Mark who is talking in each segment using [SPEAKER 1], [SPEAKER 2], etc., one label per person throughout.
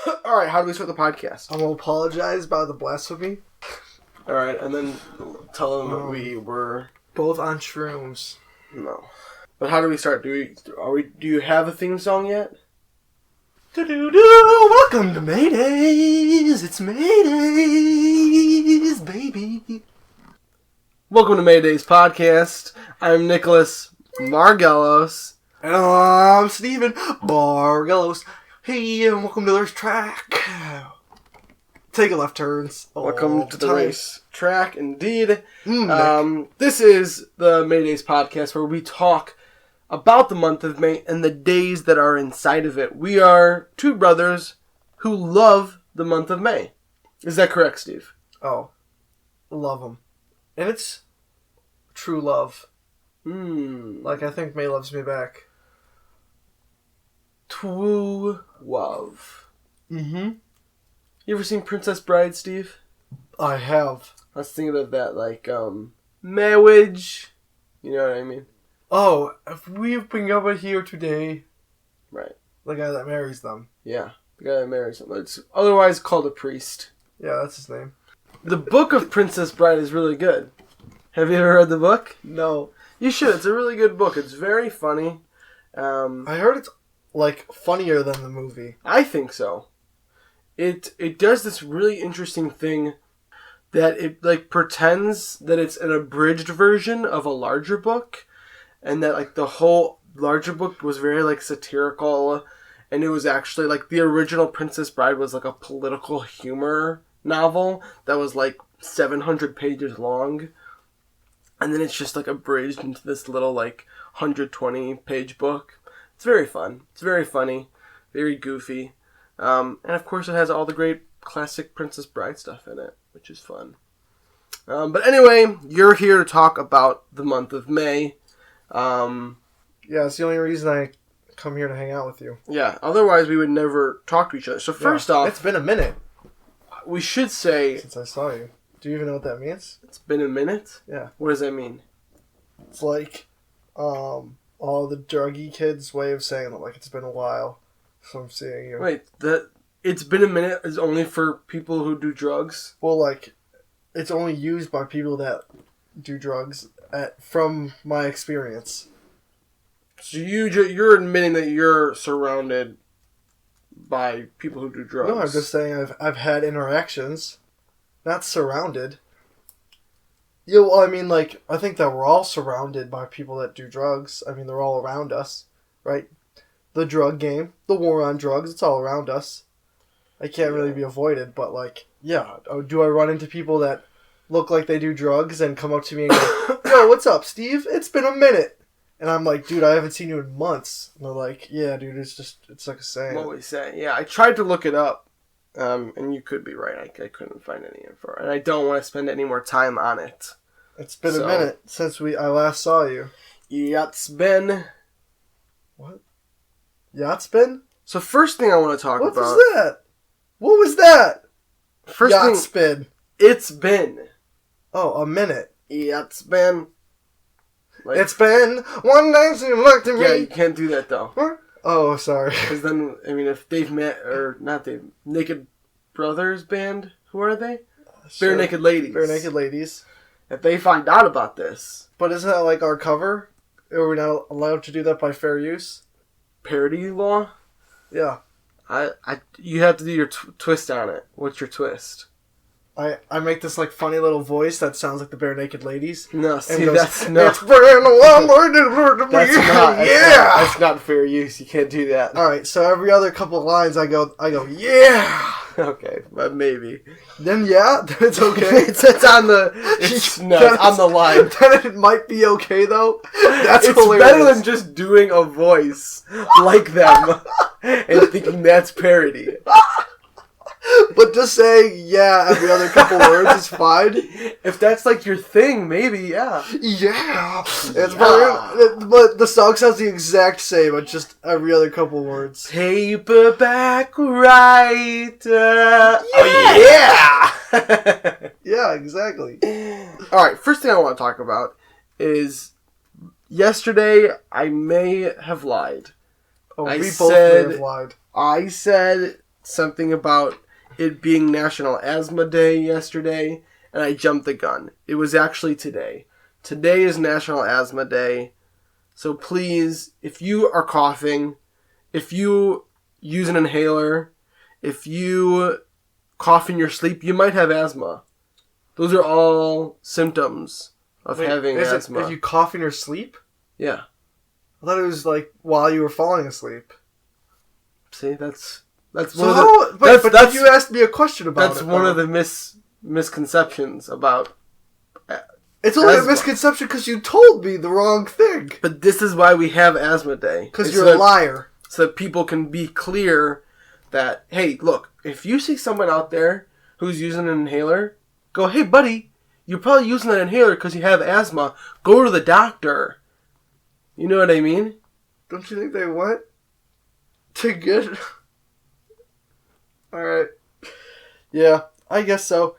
[SPEAKER 1] Alright, how do we start the podcast?
[SPEAKER 2] I'm going to apologize about the blasphemy.
[SPEAKER 1] Alright, and then tell them that we were...
[SPEAKER 2] Both on shrooms.
[SPEAKER 1] No. But how do we start? Do you have a theme song yet?
[SPEAKER 2] Welcome to Maydays. It's Maydays, baby.
[SPEAKER 1] Welcome to Mayday's podcast. I'm Nicholas Margelos.
[SPEAKER 2] And I'm Steven Margelos. Hey, and welcome to the track. Take a left turns.
[SPEAKER 1] Welcome to the race track, indeed. This is the Mayday's podcast where we talk about the month of May and the days that are inside of it. We are two brothers who love the month of May. Is that correct, Steve?
[SPEAKER 2] Oh, love them. And it's true love. Like, I think May loves me back.
[SPEAKER 1] True love.
[SPEAKER 2] Mm-hmm.
[SPEAKER 1] You ever seen Princess Bride, Steve?
[SPEAKER 2] I have.
[SPEAKER 1] I was thinking of that, like, marriage. You know what I mean?
[SPEAKER 2] Oh, if we've been over here today.
[SPEAKER 1] Right.
[SPEAKER 2] The guy that marries them.
[SPEAKER 1] Yeah, the guy that marries them. It's otherwise called a priest.
[SPEAKER 2] Yeah, that's his name.
[SPEAKER 1] The book of Princess Bride is really good. Have you ever read the book?
[SPEAKER 2] No.
[SPEAKER 1] You should. It's a really good book. It's very funny.
[SPEAKER 2] I heard it's, like, funnier than the movie.
[SPEAKER 1] I think so. It does this really interesting thing that it, like, pretends that it's an abridged version of a larger book, and that, like, the whole larger book was very, like, satirical, and it was actually, like, the original Princess Bride was, like, a political humor novel that was, like, 700 pages long, and then it's just, like, abridged into this little, like, 120-page book. It's very fun. It's very funny. Very goofy. And, of course, it has all the great classic Princess Bride stuff in it, which is fun. But anyway, you're here to talk about the month of May.
[SPEAKER 2] Yeah, it's the only reason I come here to hang out with you.
[SPEAKER 1] Yeah, otherwise we would never talk to each other. So first off...
[SPEAKER 2] It's been a minute.
[SPEAKER 1] We should say...
[SPEAKER 2] Since I saw you. Do you even know what that means?
[SPEAKER 1] It's been a minute?
[SPEAKER 2] Yeah.
[SPEAKER 1] What does that mean?
[SPEAKER 2] It's like, all the druggy kids' way of saying that, like, it's been a while. So I'm seeing you.
[SPEAKER 1] Wait, it's been a minute is only for people who do drugs?
[SPEAKER 2] Well, like, it's only used by people that do drugs, from my experience.
[SPEAKER 1] So you're admitting that you're surrounded by people who do drugs?
[SPEAKER 2] No, I'm just saying I've had interactions, not surrounded. Yeah, well, I mean, like, I think that we're all surrounded by people that do drugs. I mean, they're all around us, right? The drug game, the war on drugs, it's all around us. I can't really be avoided, but, like, yeah. Do I run into people that look like they do drugs and come up to me and go, yo, what's up, Steve? It's been a minute. And I'm like, dude, I haven't seen you in months. And they're like, yeah, dude, it's like a saying.
[SPEAKER 1] What we say. Yeah, I tried to look it up, and you could be right. I couldn't find any info. And I don't want to spend any more time on it.
[SPEAKER 2] It's been a minute since I last saw you.
[SPEAKER 1] Yeah, it's been...
[SPEAKER 2] What? Yacht's been?
[SPEAKER 1] So first thing I want to talk about...
[SPEAKER 2] What was that? What was that?
[SPEAKER 1] First
[SPEAKER 2] Yacht
[SPEAKER 1] thing...
[SPEAKER 2] spin.
[SPEAKER 1] It's been.
[SPEAKER 2] Oh, a minute.
[SPEAKER 1] Yeah, it's been...
[SPEAKER 2] Like, it's been one day since you looked at me.
[SPEAKER 1] Yeah, you can't do that though.
[SPEAKER 2] Huh? Oh, sorry.
[SPEAKER 1] Because then, I mean, if Naked Brothers band, who are they?
[SPEAKER 2] Sure.
[SPEAKER 1] Bare Naked Ladies.
[SPEAKER 2] Bare Naked Ladies.
[SPEAKER 1] If they find out about this...
[SPEAKER 2] But isn't that like our cover? Are we not allowed to do that by fair use?
[SPEAKER 1] Parody law?
[SPEAKER 2] Yeah.
[SPEAKER 1] You have to do your twist on it. What's your twist?
[SPEAKER 2] I make this like funny little voice that sounds like the Bare Naked Ladies.
[SPEAKER 1] No, see,
[SPEAKER 2] goes,
[SPEAKER 1] that's no.
[SPEAKER 2] It's been a long way
[SPEAKER 1] That's not fair use. You can't do that.
[SPEAKER 2] All right, so every other couple of lines, I go, yeah.
[SPEAKER 1] Okay, but maybe.
[SPEAKER 2] Then yeah, it's okay.
[SPEAKER 1] it's on the. It's on the line.
[SPEAKER 2] Then it might be okay though. That's
[SPEAKER 1] it's
[SPEAKER 2] hilarious.
[SPEAKER 1] Better than just doing a voice like them and thinking that's parody.
[SPEAKER 2] But just saying yeah every other couple words is fine.
[SPEAKER 1] If that's like your thing, maybe, yeah.
[SPEAKER 2] Yeah. It's but the song sounds the exact same, but just every other couple words.
[SPEAKER 1] Paperback writer. Yeah.
[SPEAKER 2] Oh, yeah. Yeah, exactly.
[SPEAKER 1] Alright, first thing I want to talk about is yesterday I may have lied.
[SPEAKER 2] Oh, we both may have lied.
[SPEAKER 1] I said something about it being National Asthma Day yesterday, and I jumped the gun. It was actually today. Today is National Asthma Day. So please, if you are coughing, if you use an inhaler, if you cough in your sleep, you might have asthma. Those are all symptoms of having asthma.
[SPEAKER 2] If you cough in your sleep?
[SPEAKER 1] Yeah.
[SPEAKER 2] I thought it was like while you were falling asleep.
[SPEAKER 1] See, that's
[SPEAKER 2] So
[SPEAKER 1] one
[SPEAKER 2] how?
[SPEAKER 1] of the,
[SPEAKER 2] But you asked me a question about
[SPEAKER 1] that's
[SPEAKER 2] it.
[SPEAKER 1] one of the misconceptions about.
[SPEAKER 2] It's only
[SPEAKER 1] asthma.
[SPEAKER 2] a misconception because you told me the wrong thing.
[SPEAKER 1] But this is why we have Asthma Day.
[SPEAKER 2] Because you're a liar.
[SPEAKER 1] So that people can be clear that, hey, look, if you see someone out there who's using an inhaler, go, hey, buddy, you're probably using that inhaler because you have asthma. Go to the doctor. You know what I mean?
[SPEAKER 2] Don't you think they want to get... Alright. Yeah, I guess so.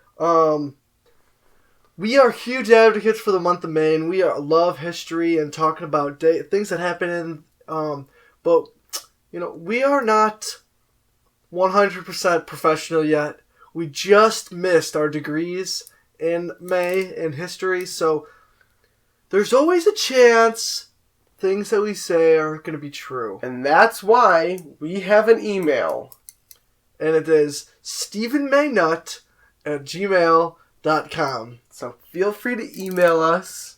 [SPEAKER 2] We are huge advocates for the month of May, and we love history and talking about things that happen in... but, we are not 100% professional yet. We just missed our degrees in May in history, so there's always a chance things that we say aren't going to be true.
[SPEAKER 1] And that's why we have an email.
[SPEAKER 2] And it is stephenmaynut@gmail.com.
[SPEAKER 1] So feel free to email us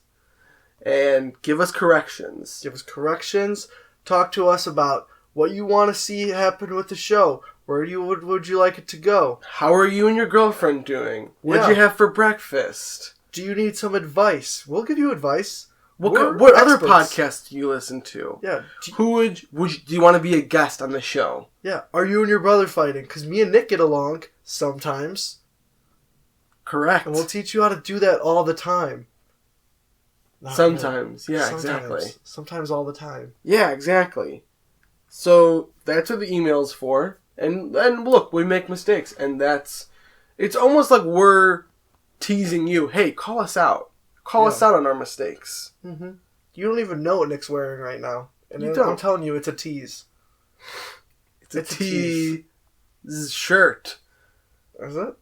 [SPEAKER 1] and give us corrections.
[SPEAKER 2] Give us corrections. Talk to us about what you want to see happen with the show. Where would you like it to go?
[SPEAKER 1] How are you and your girlfriend doing? What'd you have for breakfast?
[SPEAKER 2] Do you need some advice? We'll give you advice.
[SPEAKER 1] What other podcasts do you listen to?
[SPEAKER 2] Yeah.
[SPEAKER 1] Do you want to be a guest on the show?
[SPEAKER 2] Yeah. Are you and your brother fighting? Because me and Nick get along sometimes.
[SPEAKER 1] Correct.
[SPEAKER 2] And we'll teach you how to do that all the time.
[SPEAKER 1] Sometimes. Yeah, exactly.
[SPEAKER 2] Sometimes all the time.
[SPEAKER 1] Yeah, exactly. So that's what the email's for. And look, we make mistakes. And it's almost like we're teasing you. Hey, call us out. Call us out on our mistakes.
[SPEAKER 2] Mm-hmm. You don't even know what Nick's wearing right now. And
[SPEAKER 1] You don't.
[SPEAKER 2] I'm telling you, it's a tease.
[SPEAKER 1] It's a tease shirt.
[SPEAKER 2] Is it?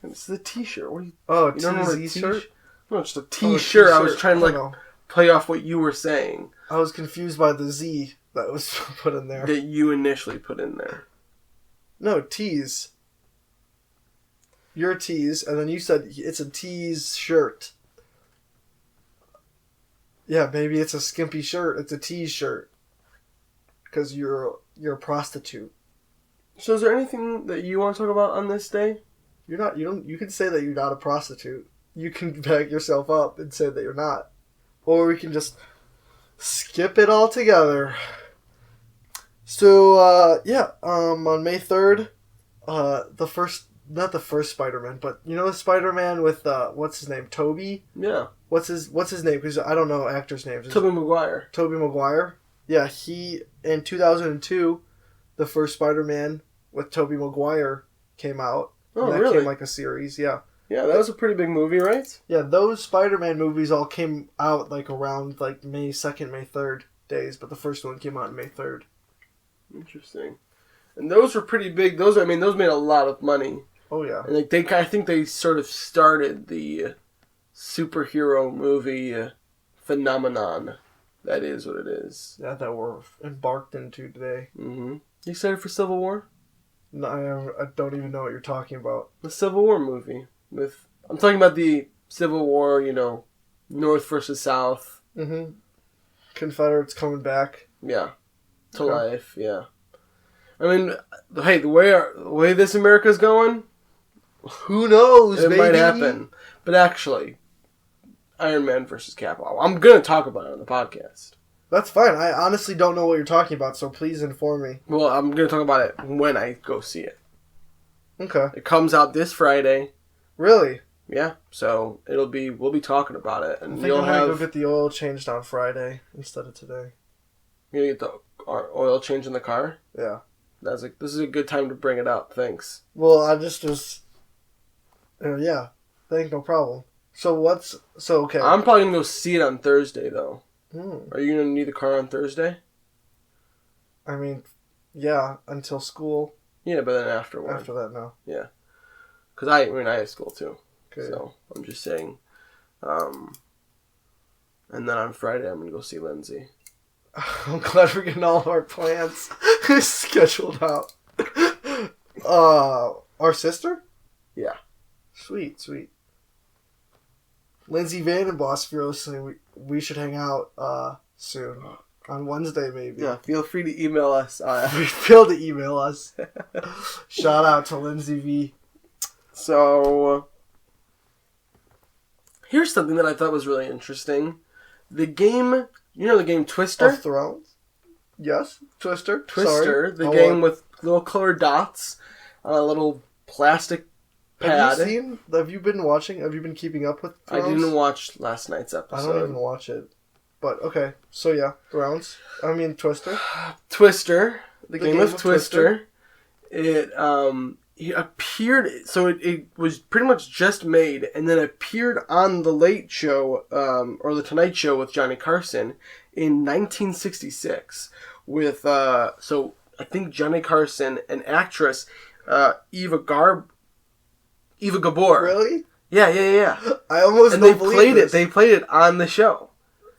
[SPEAKER 1] It's the t-shirt. What are you...
[SPEAKER 2] Oh,
[SPEAKER 1] You don't know what a
[SPEAKER 2] TZ shirt?
[SPEAKER 1] No, it's a t-shirt. I was trying to
[SPEAKER 2] know.
[SPEAKER 1] play off what you were saying.
[SPEAKER 2] I was confused by the Z that was put in there.
[SPEAKER 1] That you initially put in there.
[SPEAKER 2] No, tease. You're a tease, and then you said it's a tease shirt. Yeah, maybe it's a skimpy shirt. It's a tease shirt. Because you're a prostitute.
[SPEAKER 1] So is there anything that you want to talk about on this day?
[SPEAKER 2] You're not. You can say that you're not a prostitute. You can back yourself up and say that you're not. Or we can just skip it all together. So, on May 3rd, not the first Spider-Man, but you know the Spider-Man with, what's his name, Tobey?
[SPEAKER 1] Yeah.
[SPEAKER 2] What's his name? Because I don't know actors' names.
[SPEAKER 1] Tobey Maguire.
[SPEAKER 2] Tobey Maguire? Yeah, in 2002, the first Spider-Man with Tobey Maguire came out.
[SPEAKER 1] Oh,
[SPEAKER 2] and that
[SPEAKER 1] really?
[SPEAKER 2] came like a series, yeah.
[SPEAKER 1] Yeah, that was a pretty big movie, right?
[SPEAKER 2] Yeah, those Spider-Man movies all came out like around like May 2nd, May 3rd days, but the first one came out on May 3rd.
[SPEAKER 1] Interesting. And those were pretty big. Those made a lot of money.
[SPEAKER 2] Oh yeah.
[SPEAKER 1] And I think they sort of started the superhero movie phenomenon. That is what it is.
[SPEAKER 2] Yeah, that we're embarked into today.
[SPEAKER 1] Mm-hmm. You excited for Civil War?
[SPEAKER 2] No, I don't even know what you're talking about.
[SPEAKER 1] The Civil War movie. I'm talking about the Civil War, North versus South.
[SPEAKER 2] Mm-hmm. Confederates coming back.
[SPEAKER 1] Yeah. To life, yeah. I mean, hey, the way this America's going,
[SPEAKER 2] who knows,
[SPEAKER 1] it
[SPEAKER 2] baby?
[SPEAKER 1] might happen. But actually, Iron Man versus Cap. I'm going to talk about it on the podcast.
[SPEAKER 2] That's fine. I honestly don't know what you're talking about, so please inform me.
[SPEAKER 1] Well, I'm going to talk about it when I go see it.
[SPEAKER 2] Okay.
[SPEAKER 1] It comes out this Friday.
[SPEAKER 2] Really?
[SPEAKER 1] Yeah. So we'll be talking about it, and
[SPEAKER 2] I think I'm gonna go get the oil changed on Friday instead of today.
[SPEAKER 1] You're gonna get the oil change in the car.
[SPEAKER 2] Yeah.
[SPEAKER 1] This is a good time to bring it up. Thanks.
[SPEAKER 2] Well, I just was. Yeah. Thank no problem. Okay.
[SPEAKER 1] I'm probably gonna go see it on Thursday though.
[SPEAKER 2] Hmm.
[SPEAKER 1] Are you gonna need the car on Thursday?
[SPEAKER 2] I mean, yeah, until school.
[SPEAKER 1] Yeah, but then after 1.
[SPEAKER 2] After that, no.
[SPEAKER 1] Yeah. Because I have school too.
[SPEAKER 2] Okay.
[SPEAKER 1] So I'm just saying. And then on Friday I'm gonna go see Lindsay.
[SPEAKER 2] I'm glad we're getting all of our plans scheduled out. Our sister?
[SPEAKER 1] Yeah.
[SPEAKER 2] Sweet. Lindsay Vandenboss feels we should hang out soon. On Wednesday, maybe.
[SPEAKER 1] Yeah, feel free to email us.
[SPEAKER 2] Feel to email us. Shout out to Lindsay V.
[SPEAKER 1] So, here's something that I thought was really interesting. The game, the game Twister?
[SPEAKER 2] Of Thrones? Yes, Twister.
[SPEAKER 1] Twister, the game with little colored dots on a little plastic pad.
[SPEAKER 2] Have you been watching? Have you been keeping up with Thrones?
[SPEAKER 1] I didn't watch last night's episode.
[SPEAKER 2] I don't even watch it. But, okay. So, yeah. Thrones. I mean, Twister.
[SPEAKER 1] Twister. The game of Twister. It appeared... So, it was pretty much just made and then appeared on The Late Show, or The Tonight Show with Johnny Carson in 1966 with, so, I think Johnny Carson, an actress, Eva Gabor.
[SPEAKER 2] Really?
[SPEAKER 1] Yeah.
[SPEAKER 2] I almost
[SPEAKER 1] and they played it. They played it on the show.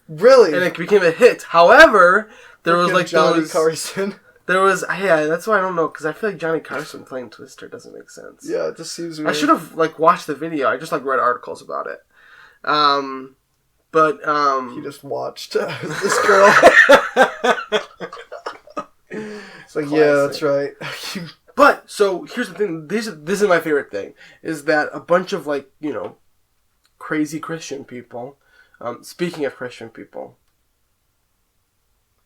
[SPEAKER 2] Really?
[SPEAKER 1] And it became a hit. However, there was like
[SPEAKER 2] Johnny Carson.
[SPEAKER 1] There was that's why I don't know, because I feel like Johnny Carson playing Twister doesn't make sense.
[SPEAKER 2] Yeah, it just seems weird.
[SPEAKER 1] I should have watched the video. I just read articles about it. But
[SPEAKER 2] you just watched this girl. It's like, yeah, that's right.
[SPEAKER 1] But so here's the thing. This is my favorite thing, is that a bunch of crazy Christian people. Speaking of Christian people.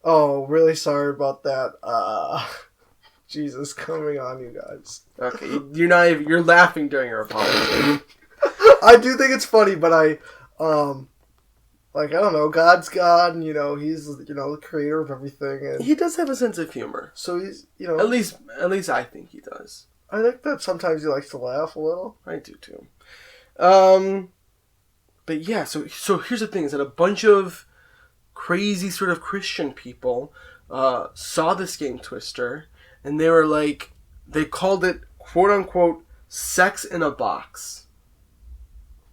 [SPEAKER 2] Oh, really sorry about that. Jesus, coming on you guys.
[SPEAKER 1] Okay, you're laughing during your apology.
[SPEAKER 2] I do think it's funny, but I don't know, God's God, and, he's, the creator of everything. And
[SPEAKER 1] he does have a sense of humor.
[SPEAKER 2] So he's,
[SPEAKER 1] At least I think he does.
[SPEAKER 2] I think that sometimes he likes to laugh a little.
[SPEAKER 1] I do too. But yeah, so here's the thing, is that a bunch of crazy sort of Christian people saw this game Twister, and they were they called it, quote unquote, sex in a box.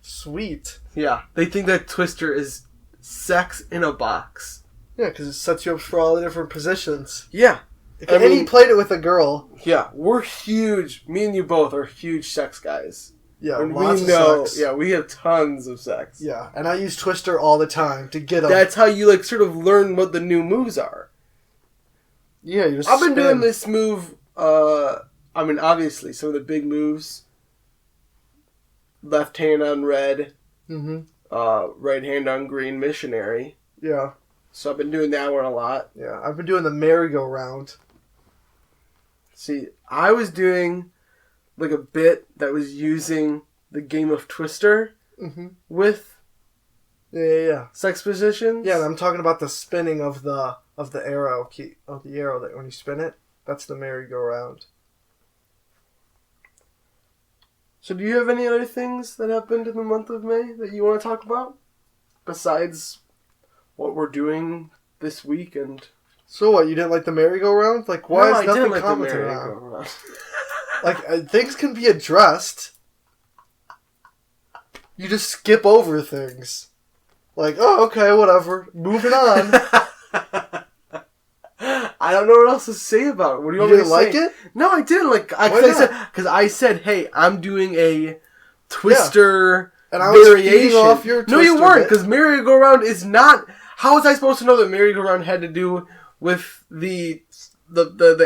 [SPEAKER 2] Sweet.
[SPEAKER 1] Yeah, they think that Twister is sex in a box.
[SPEAKER 2] Yeah, because it sets you up for all the different positions.
[SPEAKER 1] Yeah.
[SPEAKER 2] And he played it with a girl.
[SPEAKER 1] Yeah, we're huge, me and you both are huge sex guys.
[SPEAKER 2] Yeah,
[SPEAKER 1] and
[SPEAKER 2] lots of sex.
[SPEAKER 1] Yeah, we have tons of sex.
[SPEAKER 2] Yeah, and I use Twister all the time to get them.
[SPEAKER 1] That's how you sort of learn what the new moves are.
[SPEAKER 2] Yeah, you just
[SPEAKER 1] I've been doing this move, obviously, some of the big moves. Left hand on red.
[SPEAKER 2] Mm-hmm.
[SPEAKER 1] Right hand on green, missionary.
[SPEAKER 2] Yeah.
[SPEAKER 1] So I've been doing that one a lot.
[SPEAKER 2] Yeah, I've been doing the merry-go-round.
[SPEAKER 1] See, I was doing a bit that was using the game of Twister with
[SPEAKER 2] sex
[SPEAKER 1] positions.
[SPEAKER 2] Yeah, and I'm talking about the spinning of the arrow that when you spin it, that's the merry-go-round.
[SPEAKER 1] So do you have any other things that happened in the month of May that you want to talk about? Besides what we're doing this week and...
[SPEAKER 2] So what, you didn't like the merry-go-round? Why is nothing commented on? Things can be addressed. You just skip over things. Oh, okay, whatever. Moving on.
[SPEAKER 1] I don't know what else to say about it. What do you want me to say?
[SPEAKER 2] You didn't like it?
[SPEAKER 1] No, I didn't. Because I said, hey, I'm doing a Twister
[SPEAKER 2] and I was
[SPEAKER 1] variation.
[SPEAKER 2] Off your
[SPEAKER 1] no, you
[SPEAKER 2] Twister
[SPEAKER 1] weren't, because merry-go-round is not... How was I supposed to know that merry-go-round had to do with the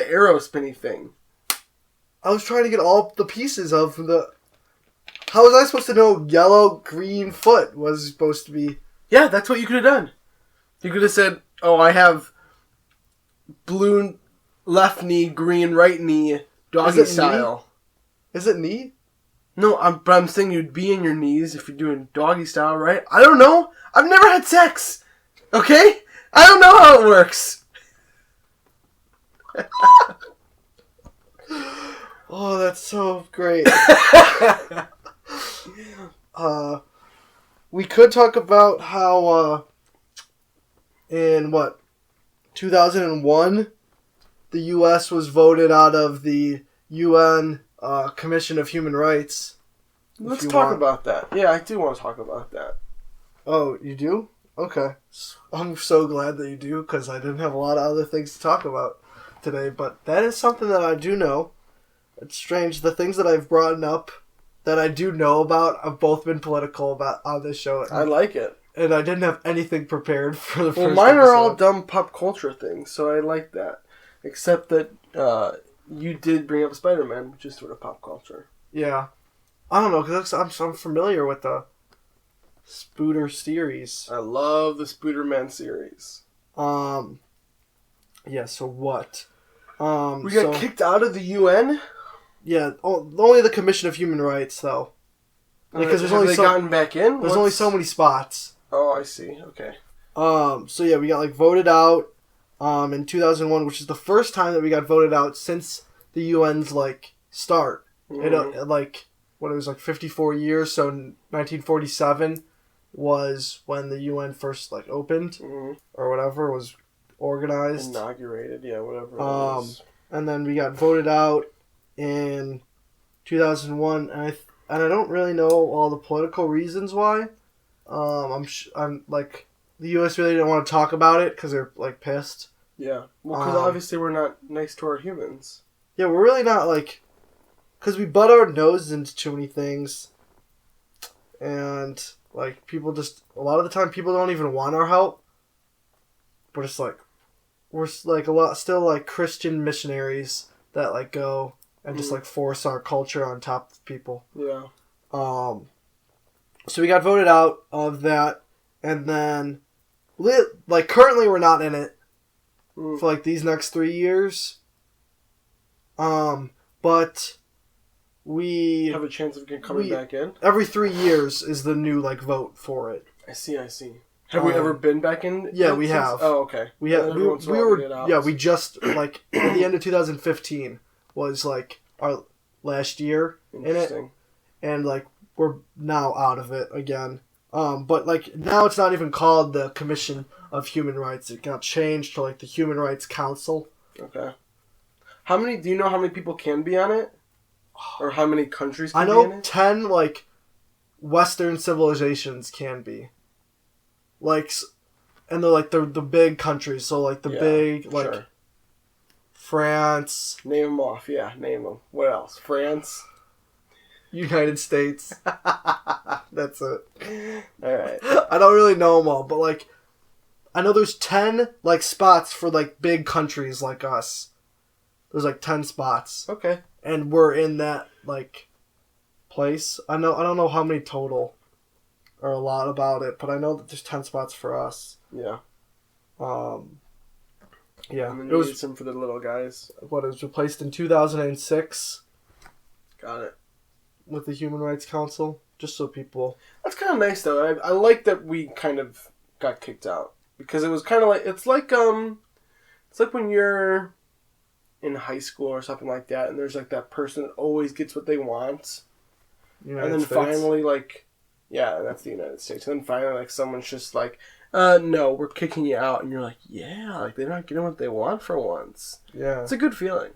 [SPEAKER 1] arrow spinny thing?
[SPEAKER 2] I was trying to get all the pieces of the... How was I supposed to know yellow, green foot was supposed to be...
[SPEAKER 1] Yeah, that's what you could have done. You could have said, oh, I have blue left knee, green right knee, doggy style.
[SPEAKER 2] Is it knee?
[SPEAKER 1] No, but I'm saying you'd be in your knees if you're doing doggy style, right? I don't know. I've never had sex. Okay? I don't know how it works.
[SPEAKER 2] Oh, that's so great. We could talk about how, in 2001, the U.S. was voted out of the UN Commission of Human Rights.
[SPEAKER 1] Let's talk about that. Yeah, I do want to talk about that.
[SPEAKER 2] Oh, you do? Okay. I'm so glad that you do, because I didn't have a lot of other things to talk about today, but that is something that I do know. It's strange. The things that I've brought up that I do know about have both been political about on this show.
[SPEAKER 1] I like it.
[SPEAKER 2] And I didn't have anything prepared for the first
[SPEAKER 1] Well, mine
[SPEAKER 2] episode.
[SPEAKER 1] are all dumb pop culture things, so I like that. Except that you did bring up Spider-Man, which is sort of pop culture.
[SPEAKER 2] Yeah. I don't know, because I'm familiar with the Spooder series.
[SPEAKER 1] I love the Spooderman series.
[SPEAKER 2] Yeah, so what?
[SPEAKER 1] We got kicked out of the UN?
[SPEAKER 2] Yeah, only the Commission of Human Rights, though. Because
[SPEAKER 1] Have they gotten back in?
[SPEAKER 2] There's only so many spots.
[SPEAKER 1] Oh, I see. Okay.
[SPEAKER 2] So yeah, we got like voted out in 2001, which is the first time that we got voted out since the UN's like start.
[SPEAKER 1] Mm-hmm.
[SPEAKER 2] It like what it was like 54 years. So 1947 was when the UN first like opened or whatever, was organized,
[SPEAKER 1] inaugurated. Yeah, whatever. It was.
[SPEAKER 2] And then we got voted out in 2001, and I don't really know all the political reasons why. I'm like, the U.S. really didn't want to talk about it because they're like pissed.
[SPEAKER 1] Yeah, well, because obviously we're not nice to our humans.
[SPEAKER 2] Yeah, we're really not like, because we butt our noses into too many things, and like people just a lot of the time people don't even want our help. But it's like we're like a lot still like Christian missionaries that like go and just like force our culture on top of people.
[SPEAKER 1] Yeah.
[SPEAKER 2] So we got voted out of that, and then, like, currently we're not in it for, like, these next 3 years. But we...
[SPEAKER 1] have a chance of coming back in?
[SPEAKER 2] Every 3 years is the new, like, vote for it.
[SPEAKER 1] I see. Have we ever been back in?
[SPEAKER 2] Yeah, we have.
[SPEAKER 1] Oh, okay.
[SPEAKER 2] We just, like, at the end of 2015 was, like, our last year in it. And, like, we're now out of it again. But, like, now it's not even called the Commission of Human Rights. It got changed to, like, the Human Rights Council.
[SPEAKER 1] Okay. Do you know how many people can be on it? Or how many countries can be in it?
[SPEAKER 2] I know 10, like, Western civilizations can be. Like, and they're, like, the big countries. So, like, big, like,
[SPEAKER 1] sure.
[SPEAKER 2] France.
[SPEAKER 1] Name them off, yeah. Name them. What else? France?
[SPEAKER 2] United States. That's it.
[SPEAKER 1] Alright.
[SPEAKER 2] I don't really know them all, but, like, I know there's 10, like, spots for, like, big countries like us. There's, like, 10 spots.
[SPEAKER 1] Okay.
[SPEAKER 2] And we're in that, like, place. I don't know how many total or a lot about it, but I know that there's 10 spots for us.
[SPEAKER 1] Yeah.
[SPEAKER 2] Yeah.
[SPEAKER 1] And then you need some for the little guys.
[SPEAKER 2] What, it was replaced in 2006.
[SPEAKER 1] Got it.
[SPEAKER 2] With the Human Rights Council, just so people...
[SPEAKER 1] That's kind of nice, though. I like that we kind of got kicked out. Because it was kind of like... It's like when you're in high school or something like that, and there's, like, that person that always gets what they want.
[SPEAKER 2] United
[SPEAKER 1] and then
[SPEAKER 2] States.
[SPEAKER 1] finally, like... Yeah, that's the United States. And then finally, like, someone's just like, no, we're kicking you out. And you're like, yeah, like, they're not getting what they want for once.
[SPEAKER 2] Yeah.
[SPEAKER 1] It's a good feeling.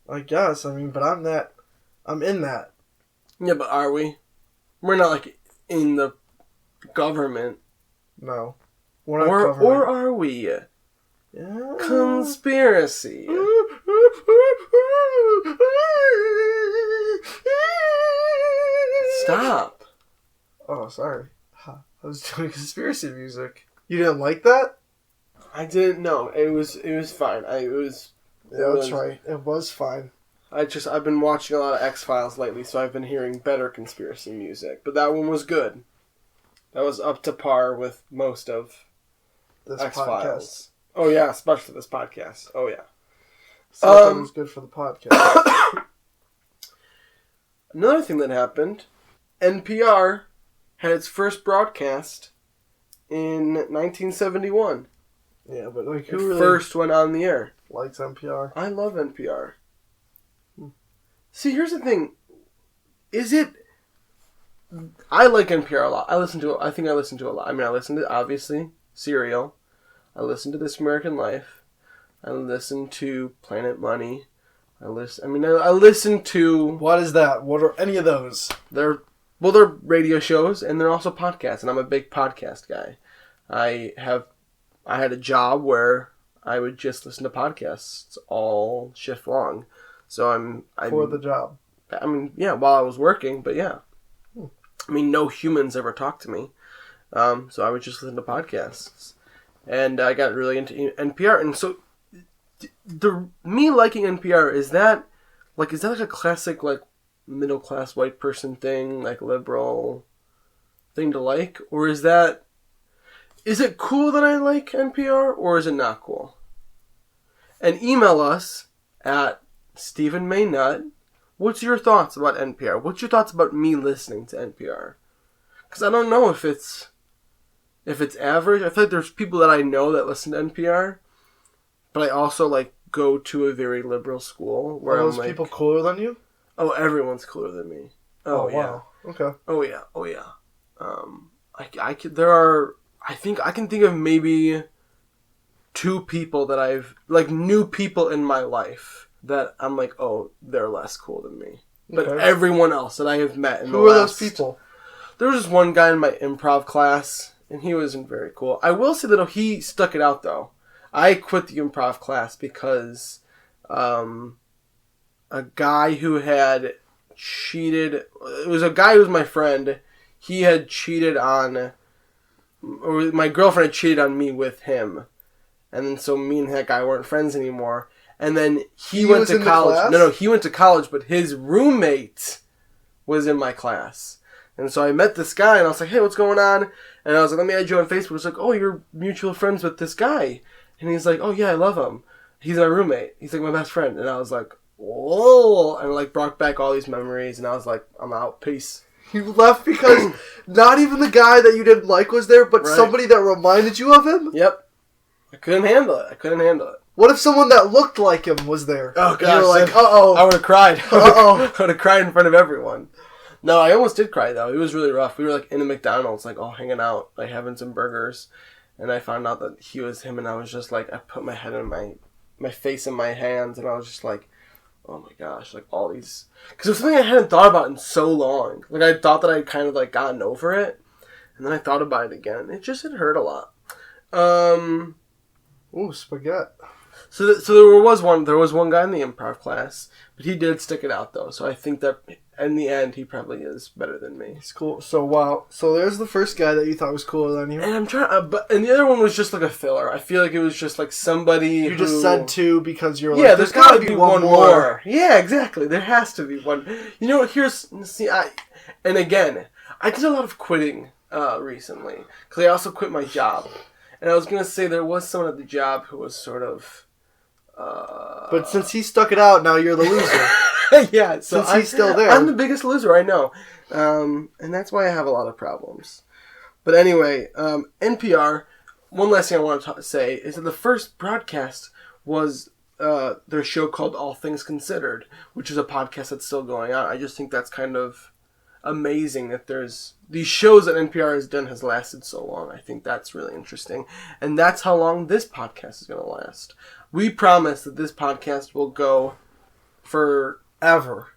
[SPEAKER 2] I guess. I mean, but I'm in that.
[SPEAKER 1] Yeah, but are we? We're not, like, in the government.
[SPEAKER 2] No. We're not government.
[SPEAKER 1] Or are we?
[SPEAKER 2] Yeah.
[SPEAKER 1] Conspiracy. Stop.
[SPEAKER 2] Oh, sorry. I was doing conspiracy music. You didn't like that?
[SPEAKER 1] I didn't know. It was fine.
[SPEAKER 2] That's right. It was fine.
[SPEAKER 1] I've been watching a lot of X-Files lately, so I've been hearing better conspiracy music. But that one was good. That was up to par with most of
[SPEAKER 2] this
[SPEAKER 1] X-Files. Podcast. Oh yeah, especially this podcast. Oh yeah.
[SPEAKER 2] Something was good for the podcast.
[SPEAKER 1] Another thing that happened, NPR had its first broadcast in 1971.
[SPEAKER 2] Yeah, but like who
[SPEAKER 1] really first went on the air?
[SPEAKER 2] Likes NPR.
[SPEAKER 1] I love NPR. See, here's the thing. I like NPR a lot. I think I listen to it a lot. I mean, I listen to, obviously, Serial. I listen to This American Life. I listen to Planet Money. I listen to
[SPEAKER 2] What is that? What are any of those?
[SPEAKER 1] they're radio shows and they're also podcasts, and I'm a big podcast guy. I had a job where I would just listen to podcasts all shift long. So I'm
[SPEAKER 2] For the job.
[SPEAKER 1] I mean, yeah, while I was working, but yeah. I mean, no humans ever talked to me. So I would just listen to podcasts. And I got really into NPR. And so me liking NPR, is that like a classic like middle class white person thing, like liberal thing to like? Or is it cool that I like NPR, or is it not cool? And email us at Stephen May Nutt. What's your thoughts about NPR? What's your thoughts about me listening to NPR? Because I don't know if it's average. I feel like there's people that I know that listen to NPR, but I also like go to a very liberal school where
[SPEAKER 2] Are those
[SPEAKER 1] I'm like,
[SPEAKER 2] people cooler than you?
[SPEAKER 1] oh, everyone's cooler than me. Oh yeah.
[SPEAKER 2] Wow. Okay.
[SPEAKER 1] Oh yeah. Oh yeah. I think I can think of maybe 2 people that I've like new people in my life that I'm like, oh, they're less cool than me. But
[SPEAKER 2] Okay.
[SPEAKER 1] everyone else that I have met in
[SPEAKER 2] Who are those people?
[SPEAKER 1] There was just one guy in my improv class, and he wasn't very cool. I will say that he stuck it out, though. I quit the improv class because a guy who had cheated... It was a guy who was my friend. He had cheated on... Or my girlfriend had cheated on me with him. And then so me and that guy weren't friends anymore. And then he went to college. No, he went to college, but his roommate was in my class. And so I met this guy, and I was like, hey, what's going on? And I was like, let me add you on Facebook. It's like, oh, you're mutual friends with this guy. And he's like, oh, yeah, I love him. He's my roommate. He's like my best friend. And I was like, whoa. And like brought back all these memories, and I was like, I'm out. Peace.
[SPEAKER 2] You left because not even the guy that you didn't like was there, but
[SPEAKER 1] Right.
[SPEAKER 2] somebody that reminded you of him?
[SPEAKER 1] Yep. I couldn't handle it.
[SPEAKER 2] What if someone that looked like him was there?
[SPEAKER 1] Oh,
[SPEAKER 2] And you were
[SPEAKER 1] gosh.
[SPEAKER 2] like, uh-oh.
[SPEAKER 1] I would have cried.
[SPEAKER 2] Uh-oh.
[SPEAKER 1] I would have cried in front of everyone. No, I almost did cry, though. It was really rough. We were, like, in a McDonald's, like, all hanging out, like, having some burgers. And I found out that he was him, and I was just, like, I put my head in my face in my hands, and I was just, like, oh, my gosh, like, all these... Because it was something I hadn't thought about in so long. Like, I thought that I'd kind of, like, gotten over it. And then I thought about it again. It hurt a lot.
[SPEAKER 2] Ooh, spaghetti.
[SPEAKER 1] So there was one guy in the improv class, but he did stick it out, though. So I think that in the end, he probably is better than me.
[SPEAKER 2] He's cool. So, wow. So there's the first guy that you thought was cooler than you.
[SPEAKER 1] And I'm trying, and the other one was just like a filler. I feel like it was just like somebody
[SPEAKER 2] You just said 2 because you're like,
[SPEAKER 1] yeah, there's gotta be one
[SPEAKER 2] more.
[SPEAKER 1] more. Yeah, exactly. There has to be one. You know, and again, I did a lot of quitting recently because I also quit my job, and I was gonna say there was someone at the job who was sort of.
[SPEAKER 2] But since he stuck it out, now you're the loser.
[SPEAKER 1] Yeah, so
[SPEAKER 2] Since he's still there.
[SPEAKER 1] I'm the biggest loser, I know. And that's why I have a lot of problems. But anyway, NPR, one last thing I want to say is that the first broadcast was their show called All Things Considered, which is a podcast that's still going on. I just think that's kind of amazing that there's these shows that NPR has done has lasted so long. I think that's really interesting. And that's how long this podcast is going to last. We promise that this podcast will go forever.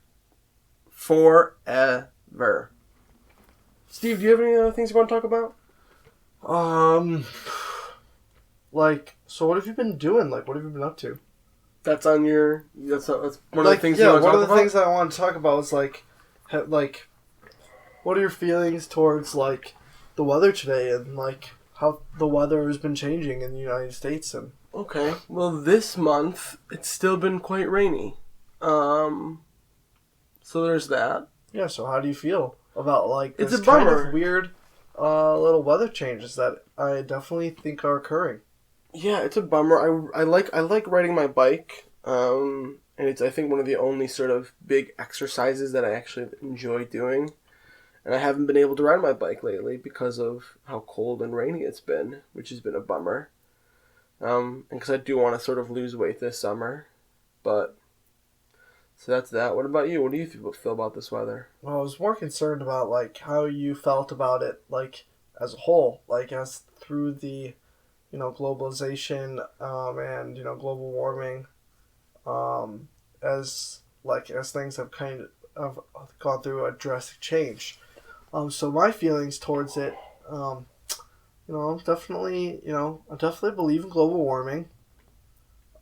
[SPEAKER 1] Forever. Steve, do you have any other things you want to talk about?
[SPEAKER 2] So what have you been doing? Like, what have you been up to?
[SPEAKER 1] That's on your... That's one of the things
[SPEAKER 2] yeah,
[SPEAKER 1] you want to talk about?
[SPEAKER 2] one of the things that I want to talk about is, what are your feelings towards, the weather today and, how the weather has been changing in the United States and...
[SPEAKER 1] Okay. Well, this month, it's still been quite rainy. So there's that.
[SPEAKER 2] Yeah, so how do you feel about,
[SPEAKER 1] It's
[SPEAKER 2] this
[SPEAKER 1] a
[SPEAKER 2] kind
[SPEAKER 1] bummer.
[SPEAKER 2] of weird little weather changes that I definitely think are occurring?
[SPEAKER 1] Yeah, it's a bummer. I like riding my bike. And it's, I think, one of the only sort of big exercises that I actually enjoy doing. And I haven't been able to ride my bike lately because of how cold and rainy it's been, which has been a bummer. And because I do want to sort of lose weight this summer. But, so that's that. What about you? What do you feel about this weather?
[SPEAKER 2] Well, I was more concerned about, how you felt about it, as a whole. As through the, globalization, and, global warming, as things have kind of gone through a drastic change. So my feelings towards it, definitely, I definitely believe in global warming.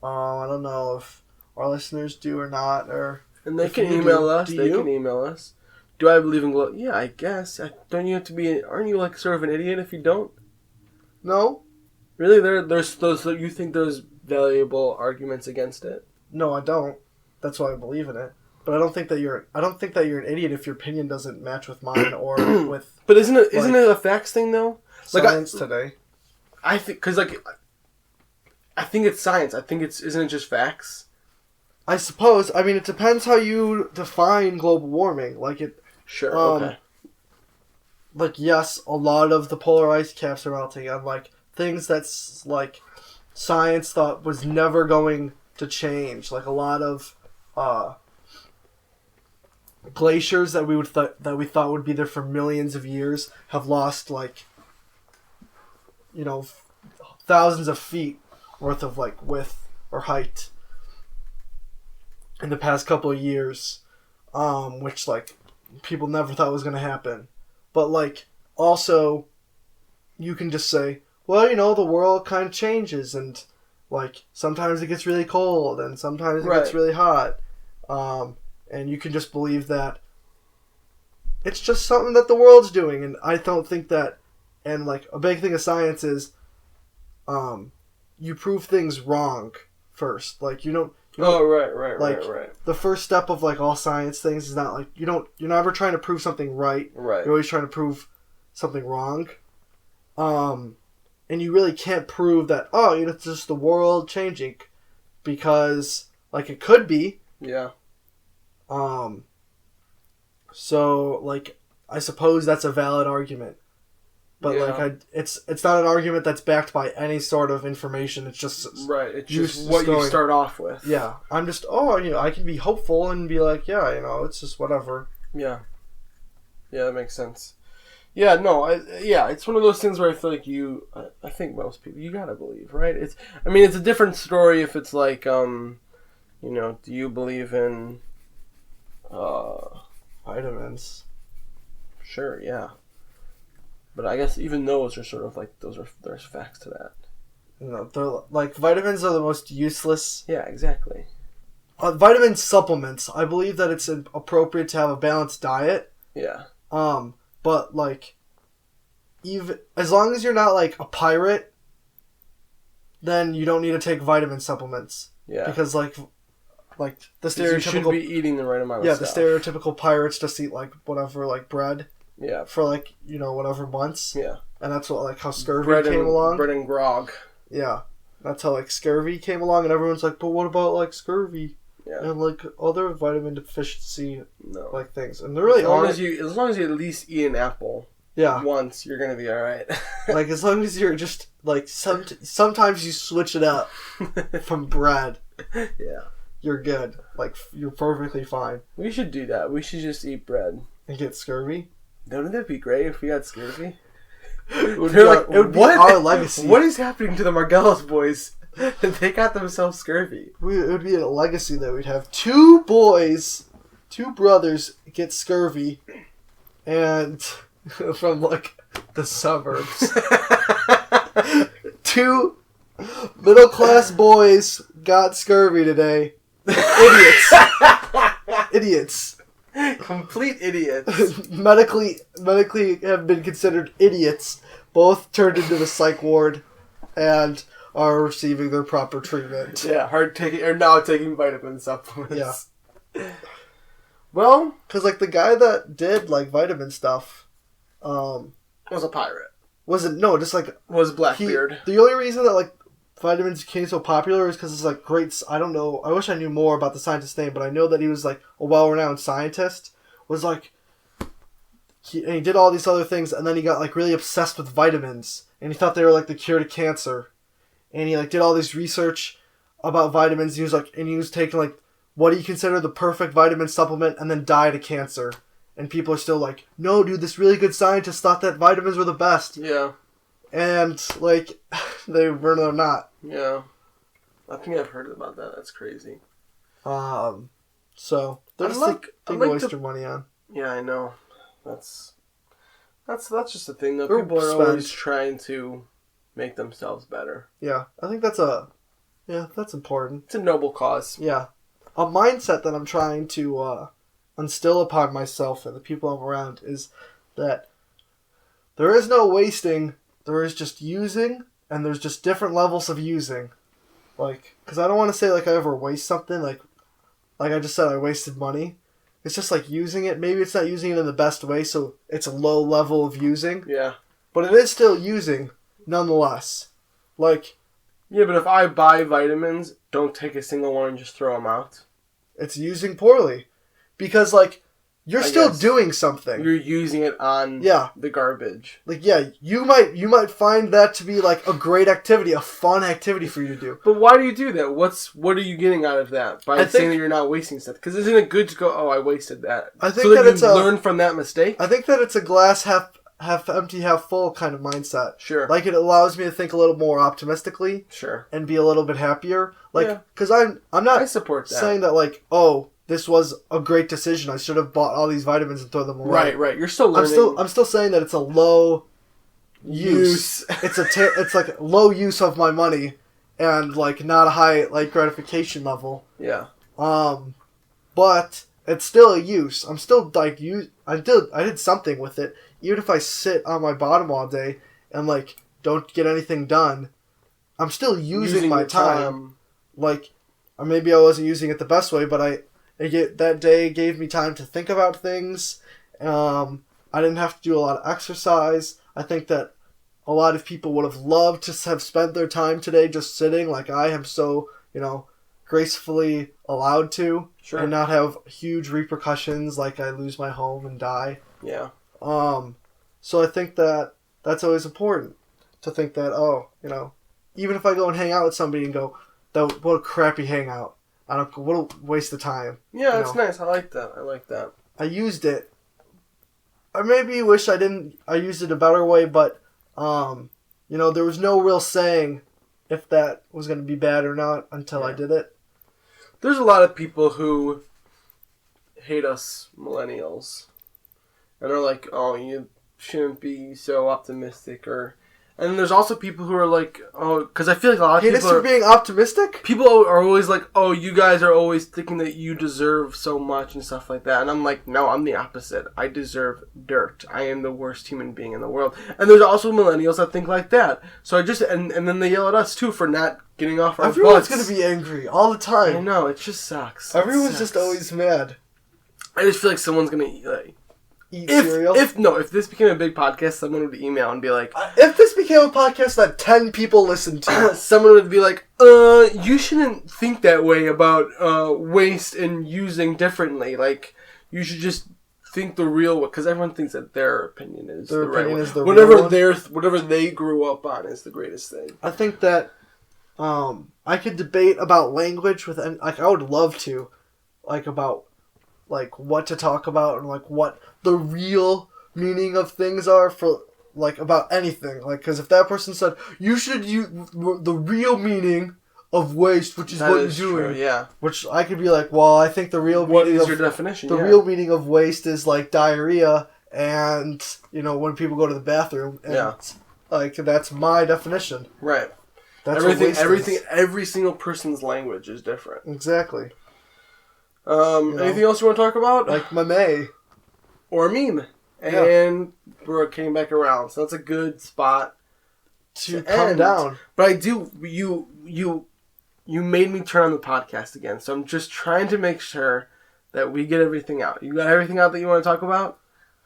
[SPEAKER 2] I don't know if our listeners do or not, or
[SPEAKER 1] And they
[SPEAKER 2] if
[SPEAKER 1] can
[SPEAKER 2] you
[SPEAKER 1] email
[SPEAKER 2] do.
[SPEAKER 1] us.
[SPEAKER 2] Do
[SPEAKER 1] They
[SPEAKER 2] you?
[SPEAKER 1] can email us. Do I believe in global? Yeah, I guess. Don't you have to be? Aren't you like sort of an idiot if you don't?
[SPEAKER 2] No,
[SPEAKER 1] Really, there's those. You think there's valuable arguments against it?
[SPEAKER 2] no, I don't. That's why I believe in it. But I don't think that you're an idiot if your opinion doesn't match with mine or with
[SPEAKER 1] But isn't it a facts thing though?
[SPEAKER 2] science today.
[SPEAKER 1] I think because I think it's science. I think isn't it just facts?
[SPEAKER 2] I suppose. I mean, it depends how you define global warming.
[SPEAKER 1] Sure. Okay.
[SPEAKER 2] Yes, a lot of the polar ice caps are melting, and things that's science thought was never going to change. Like a lot of glaciers that we thought would be there for millions of years have lost thousands of feet worth of width or height in the past couple of years, which people never thought was going to happen. But also you can just say, well, the world kind of changes, and sometimes it gets really cold and sometimes it gets really hot, and you can just believe that it's just something that the world's doing. And I don't think that. And a big thing of science is you prove things wrong first. You don't.
[SPEAKER 1] Right.
[SPEAKER 2] The first step of all science things is not you're never trying to prove something right.
[SPEAKER 1] Right.
[SPEAKER 2] You're always trying to prove something wrong. And you really can't prove that it's just the world changing, because it could be.
[SPEAKER 1] Yeah.
[SPEAKER 2] So I suppose that's a valid argument. But it's not an argument that's backed by any sort of information. It's just
[SPEAKER 1] It's just what you start off with.
[SPEAKER 2] Yeah, I'm just I can be hopeful and be it's just whatever.
[SPEAKER 1] Yeah, that makes sense. Yeah, no, it's one of those things where I feel like I think most people you gotta believe, right? It's a different story if it's do you believe in
[SPEAKER 2] vitamins?
[SPEAKER 1] Sure, yeah. But I guess even those are sort of there's facts to that.
[SPEAKER 2] They're vitamins are the most useless.
[SPEAKER 1] Yeah, exactly.
[SPEAKER 2] Vitamin supplements. I believe that it's appropriate to have a balanced diet.
[SPEAKER 1] Yeah.
[SPEAKER 2] But even as long as you're not a pirate, then you don't need to take vitamin supplements.
[SPEAKER 1] Yeah.
[SPEAKER 2] Because the stereotypical.
[SPEAKER 1] You should be eating the right amount of stuff.
[SPEAKER 2] Yeah, the stereotypical pirates just eat whatever bread.
[SPEAKER 1] Yeah.
[SPEAKER 2] For whatever months.
[SPEAKER 1] Yeah.
[SPEAKER 2] And that's what how scurvy came along.
[SPEAKER 1] Bread and grog.
[SPEAKER 2] Yeah. That's how scurvy came along, and everyone's but what about scurvy?
[SPEAKER 1] Yeah.
[SPEAKER 2] And other vitamin deficiency things. And they're
[SPEAKER 1] really
[SPEAKER 2] as
[SPEAKER 1] long as you at least eat an apple.
[SPEAKER 2] Yeah.
[SPEAKER 1] Once, you're gonna be all right.
[SPEAKER 2] As long as you're just sometimes you switch it up from bread.
[SPEAKER 1] Yeah.
[SPEAKER 2] You're good. You're perfectly fine.
[SPEAKER 1] We should do that. We should just eat bread
[SPEAKER 2] and get scurvy.
[SPEAKER 1] Wouldn't that be great if we had scurvy?
[SPEAKER 2] It would be our legacy.
[SPEAKER 1] What is happening to the Margellos boys? They got themselves scurvy.
[SPEAKER 2] It would be a legacy that we'd have two brothers get scurvy, and from the suburbs. Two middle-class boys got scurvy today. Idiots.
[SPEAKER 1] Complete idiots.
[SPEAKER 2] medically have been considered idiots. Both turned into the psych ward and are receiving their proper treatment.
[SPEAKER 1] Yeah, now taking vitamin supplements.
[SPEAKER 2] Yeah.
[SPEAKER 1] Well,
[SPEAKER 2] because the guy that did vitamin stuff,
[SPEAKER 1] was a pirate.
[SPEAKER 2] Wasn't no, just
[SPEAKER 1] was Blackbeard.
[SPEAKER 2] The only reason that vitamins became so popular is because it's great. I don't know. I wish I knew more about the scientist's name, but I know that he was a well-renowned scientist. Was he did all these other things, and then he got really obsessed with vitamins, and he thought they were the cure to cancer, and he did all this research about vitamins. He was taking what he considered the perfect vitamin supplement, and then died of cancer. And people are still no, dude, this really good scientist thought that vitamins were the best.
[SPEAKER 1] Yeah.
[SPEAKER 2] And, they're not.
[SPEAKER 1] Yeah. I think I've heard about that. That's crazy.
[SPEAKER 2] So they're just a thing to waste your money on.
[SPEAKER 1] Yeah, I know. That's just a thing though.
[SPEAKER 2] Or
[SPEAKER 1] People are always trying to make themselves better.
[SPEAKER 2] Yeah, I think that's important.
[SPEAKER 1] It's a noble cause.
[SPEAKER 2] Yeah. A mindset that I'm trying to instill upon myself and the people I'm around is that there is no wasting, there is just using, and there's just different levels of using. Like, because I don't want to say, like, I ever waste something, like I just said I wasted money. It's just, like, using it. Maybe it's not using it in the best way, so it's a low level of using.
[SPEAKER 1] Yeah.
[SPEAKER 2] But it is still using, nonetheless. Like...
[SPEAKER 1] Yeah, but if I buy vitamins, don't take a single one and just throw them out.
[SPEAKER 2] It's using poorly. Because, like, you're still doing something.
[SPEAKER 1] You're using it on the garbage.
[SPEAKER 2] Like, yeah, you might find that to be, like, a great activity, a fun activity for you to do.
[SPEAKER 1] But why do you do that? What are you getting out of that by saying that you're not wasting stuff? Because isn't it good to go, oh, I wasted that?
[SPEAKER 2] I think
[SPEAKER 1] so that you learn from that mistake?
[SPEAKER 2] I think that it's a glass half empty, half full kind of mindset.
[SPEAKER 1] Sure.
[SPEAKER 2] Like, it allows me to think a little more optimistically.
[SPEAKER 1] Sure.
[SPEAKER 2] And be a little bit happier. Like, because I'm not
[SPEAKER 1] I support that.
[SPEAKER 2] saying that, like, oh, this was a great decision. I should have bought all these vitamins and throw them away.
[SPEAKER 1] Right. You're still learning.
[SPEAKER 2] I'm still saying that it's a low use. It's like low use of my money, and like not a high like gratification level.
[SPEAKER 1] Yeah.
[SPEAKER 2] But it's still a use. I'm still like I did something with it. Even if I sit on my bottom all day and like don't get anything done, I'm still using my time. Like, or maybe I wasn't using it the best way, but that day gave me time to think about things. I didn't have to do a lot of exercise. I think that a lot of people would have loved to have spent their time today just sitting like I am so, gracefully allowed to.
[SPEAKER 1] Sure.
[SPEAKER 2] And not have huge repercussions like I lose my home and die.
[SPEAKER 1] Yeah.
[SPEAKER 2] So I think that that's always important to think that, even if I go and hang out with somebody and go, what a crappy hangout. What a waste of time.
[SPEAKER 1] Yeah, it's nice. I like that.
[SPEAKER 2] I used it. I maybe wish I used it a better way, but, there was no real saying if that was going to be bad or not until I did it.
[SPEAKER 1] There's a lot of people who hate us millennials. And are like, oh, you shouldn't be so optimistic, And then there's also people who are like, oh, because I feel like a lot of people
[SPEAKER 2] are being optimistic?
[SPEAKER 1] People are always like, oh, you guys are always thinking that you deserve so much and stuff like that. And I'm like, no, I'm the opposite. I deserve dirt. I am the worst human being in the world. And there's also millennials that think like that. So and then they yell at us, too, for not getting off our
[SPEAKER 2] Everyone's
[SPEAKER 1] butts.
[SPEAKER 2] going to be angry all the time.
[SPEAKER 1] I know, it just sucks.
[SPEAKER 2] Everyone's just always mad.
[SPEAKER 1] I just feel like someone's going to
[SPEAKER 2] eat cereal?
[SPEAKER 1] If this became a big podcast, someone would email and be like...
[SPEAKER 2] if this became a podcast that 10 people listened to...
[SPEAKER 1] someone would be like, you shouldn't think that way about waste and using differently. Like, you should just think the real way. Because everyone thinks that their opinion is the right one. Whatever they grew up on is the greatest thing.
[SPEAKER 2] I think that I could debate about language with... Like, I would love to. Like, about... like what to talk about and like what the real meaning of things are for like about anything. Like, because if that person said you should use the real meaning of waste, which is what you're doing,
[SPEAKER 1] true, yeah.
[SPEAKER 2] Which I could be like, well, I think the real
[SPEAKER 1] what
[SPEAKER 2] meaning
[SPEAKER 1] is
[SPEAKER 2] of
[SPEAKER 1] your definition?
[SPEAKER 2] The real meaning of waste is like diarrhea and when people go to the bathroom. And like that's my definition.
[SPEAKER 1] Right.
[SPEAKER 2] That's
[SPEAKER 1] every single person's language is different.
[SPEAKER 2] Exactly.
[SPEAKER 1] Anything else you want to talk about?
[SPEAKER 2] Like meme.
[SPEAKER 1] Or a meme. And we're getting back around. So that's a good spot
[SPEAKER 2] to come down.
[SPEAKER 1] But I do, you made me turn on the podcast again. So I'm just trying to make sure that we get everything out. You got everything out that you want to talk about?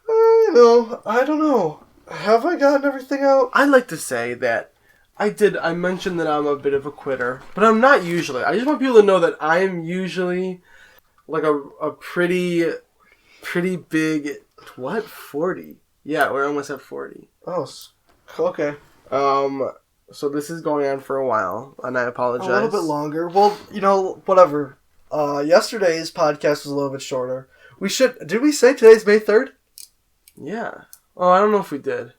[SPEAKER 2] I don't know. Have I gotten everything out?
[SPEAKER 1] I'd like to say that I mentioned that I'm a bit of a quitter. But I'm not usually. I just want people to know that I am usually... like a pretty big... What? 40? Yeah, we're almost at 40.
[SPEAKER 2] Oh, okay.
[SPEAKER 1] So this is going on for a while, and I apologize.
[SPEAKER 2] A little bit longer. Well, whatever. Yesterday's podcast was a little bit shorter. Did we say today's May 3rd?
[SPEAKER 1] Yeah. Oh, I don't know if we did.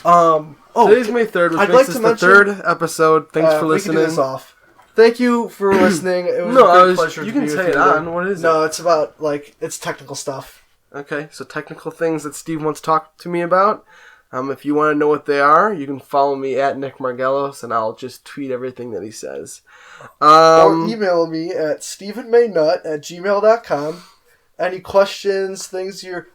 [SPEAKER 2] Today's
[SPEAKER 1] May 3rd, which makes this the third episode. Thanks for listening.
[SPEAKER 2] We can do this off. Thank you for listening. It was a great pleasure to be with you.
[SPEAKER 1] You can say it on. What is it?
[SPEAKER 2] No, it's about, it's technical stuff.
[SPEAKER 1] Okay, so technical things that Steve wants to talk to me about. If you want to know what they are, you can follow me at Nick Margelos, and I'll just tweet everything that he says.
[SPEAKER 2] Or email me at stephenmaynut@gmail.com. Any questions,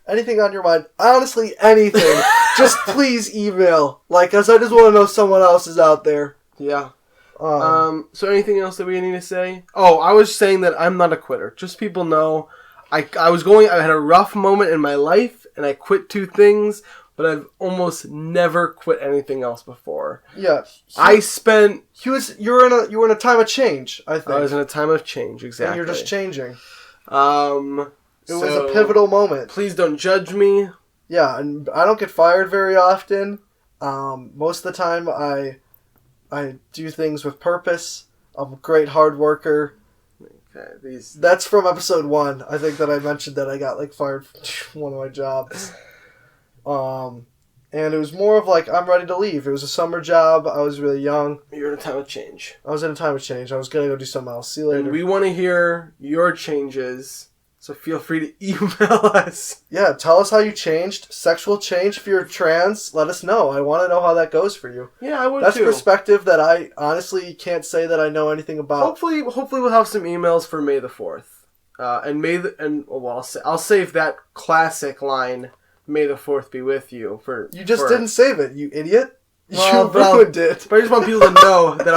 [SPEAKER 2] anything on your mind, honestly, anything, just please email. Because I just want to know someone else is out there.
[SPEAKER 1] Yeah. So anything else that we need to say? Oh, I was saying that I'm not a quitter. Just people know, I had a rough moment in my life, and I quit 2 things, but I've almost never quit anything else before.
[SPEAKER 2] Yeah.
[SPEAKER 1] You
[SPEAKER 2] were in a time of change, I think.
[SPEAKER 1] I was in a time of change, exactly.
[SPEAKER 2] And you're just changing. It was
[SPEAKER 1] So
[SPEAKER 2] a pivotal moment.
[SPEAKER 1] Please don't judge me.
[SPEAKER 2] Yeah, and I don't get fired very often. Most of the time I do things with purpose. I'm a great hard worker.
[SPEAKER 1] Okay,
[SPEAKER 2] That's from episode 1. I think that I mentioned that I got fired from one of my jobs. And it was more of I'm ready to leave. It was a summer job. I was really young.
[SPEAKER 1] You're in a time of change.
[SPEAKER 2] I was in a time of change. I was going to go do something else. See you later.
[SPEAKER 1] And we want to hear your changes, so feel free to email us.
[SPEAKER 2] Yeah, tell us how you changed. Sexual change. If you're trans, let us know. I want to know how that goes for you.
[SPEAKER 1] Yeah, I would
[SPEAKER 2] That's
[SPEAKER 1] too.
[SPEAKER 2] perspective that I honestly can't say that I know anything about.
[SPEAKER 1] Hopefully we'll have some emails for May the 4th. I'll save that classic line, May the 4th be with you.
[SPEAKER 2] You just didn't save it, you idiot.
[SPEAKER 1] Well,
[SPEAKER 2] you ruined it.
[SPEAKER 1] But I just want people to know that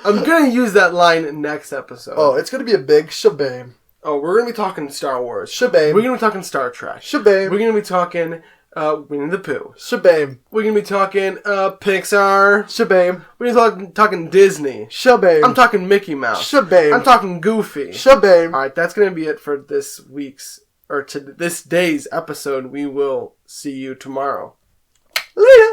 [SPEAKER 1] I'm going to use that line next episode.
[SPEAKER 2] Oh, it's going to be a big shabam.
[SPEAKER 1] Oh, we're going to be talking Star Wars.
[SPEAKER 2] Shabam.
[SPEAKER 1] We're going to be talking Star Trek.
[SPEAKER 2] Shabam.
[SPEAKER 1] We're going to be talking Winnie the Pooh.
[SPEAKER 2] Shabam.
[SPEAKER 1] We're going to be talking Pixar.
[SPEAKER 2] Shabam.
[SPEAKER 1] We're going to be talking Disney.
[SPEAKER 2] Shabam.
[SPEAKER 1] I'm talking Mickey Mouse.
[SPEAKER 2] Shabam.
[SPEAKER 1] I'm talking Goofy.
[SPEAKER 2] Shabam.
[SPEAKER 1] Alright, that's going to be it for this day's episode. We will see you tomorrow.
[SPEAKER 2] Later.